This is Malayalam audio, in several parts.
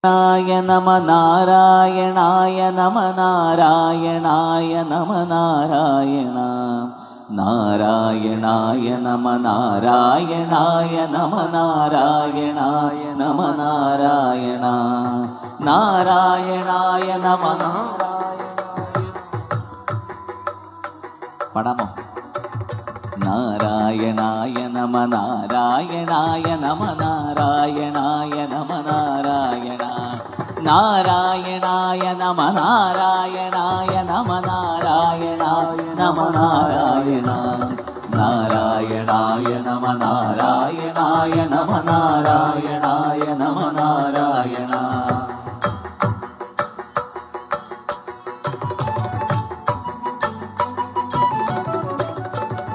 നാരായണായ നമ നാരായണായ നമ നാരായണ നാരായണായ നമ നാരായണായ നമ നാരായണായ നമ നാരായണ നാരായണായ നമ പടമോ നാരായണായ നമ നാരായണായ നമ നാരായണായ നമ നാരായണ നാരായണായ നമ നാരായണായ നമ നാരായണായ നമ നാരായണ നാരായണായ നമ നാരായണായ നമ നാരായണായ നമ നാരായണ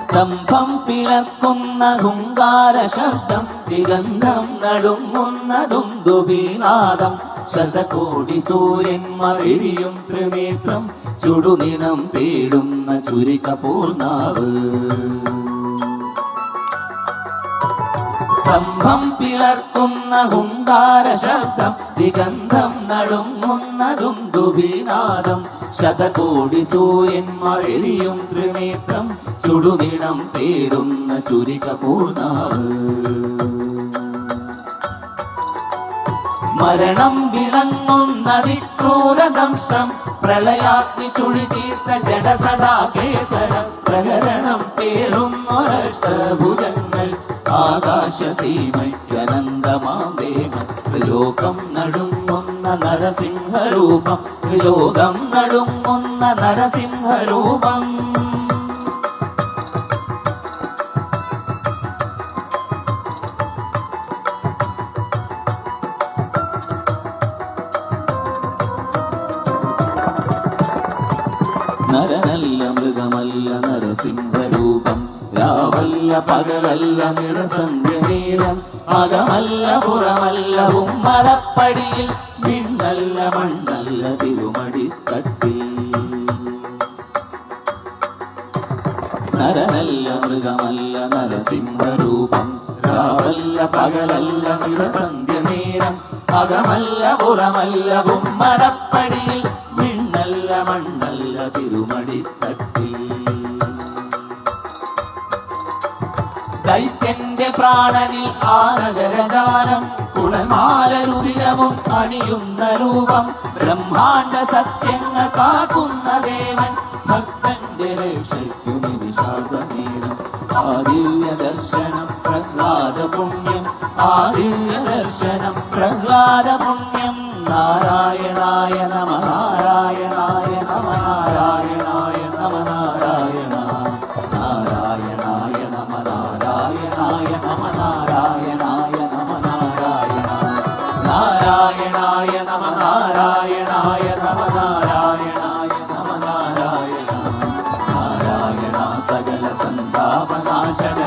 സ്തംഭം പിളർക്കുന്ന ഹുങ്കാര ശബ്ദം ദിഗന്ധം നടുങ്ങുന്ന ദുന്ദുഭിനാദം ശതകോടി സൂര്യന്മാർ എരിയും ത്രിനേത്രം ചുടുനിണം തേടുന്ന ചുരികപൂർണാവ് സ്തംഭം പിളർക്കുന്ന ഹുങ്കാര ശബ്ദം ദിഗന്ധം നടുങ്ങുന്ന ദുന്ദുഭിനാദം ശതകോടി സൂര്യന്മാർ എരിയും ത്രിനേത്രം ചുടുനിണം തേടുന്ന ചുരികപൂർണാവ് മരണം വിളങ്ങുന്ന വിക്രൂരദംശം പ്രളയാഗ്നി ചുഴി തീർത്ത ജഡസടാകേസരം പ്രഹരണം പേറുന്നൊരഷ്ടഭുജങ്ങൾ ആകാശസീമയ്ക്കനന്തമാം ദേവൻ ലോകം നടുങ്ങുന്ന നരസിംഹരൂപം ലോകം നടുങ്ങുന്ന നരസിംഹരൂപം നരനല്ല മൃഗമല്ല നരസിംഹരൂപം രാവല്ല പകലല്ല നിറസന്ധ്യനേരം അകമല്ല പുറമല്ല ഉമ്മറപ്പടിയിൽ വിണ്ണല്ല മണ്ണല്ല തിരുമടിത്തട്ടിൽ നരനല്ല മൃഗമല്ല നരസിംഹരൂപം രാവല്ല പകലല്ല നിറസന്ധ്യനേരം അകമല്ല പുറമല്ല ഉമ്മറപ്പടിയിൽ വിണ്ണല്ല മണ്ണല്ല തിരുമടിത്തട്ടിൽ ദൈത്യന്റെ പ്രാണനിൽ ആനഗരജാലം കുളമാലരുതിരവും അണിയുന്ന രൂപം ബ്രഹ്മാണ്ഡ സത്യങ്ങൾ കാക്കുന്ന ദേവൻ ഭക്തന്റെ രക്ഷയ്ക്കു നിവിഷാദനേരം ആദിവ്യ ദർശനം പ്രഹ്ലാദ പുണ്യം ആദിവ്യ ദർശനം പ്രഹ്ലാദ പുണ്യം നാരായണായ നമ നാരായണായ നമ നാരായണായ നമ നാരായണ നാരായണായ നമ നാരായണായ നമ നാരായണായ നമ നാരായണ നാരായണായ നമ നാരായണായ നമ നാരായണായ നമ നാരായണ നാരായണ സകല സന്താപനാശന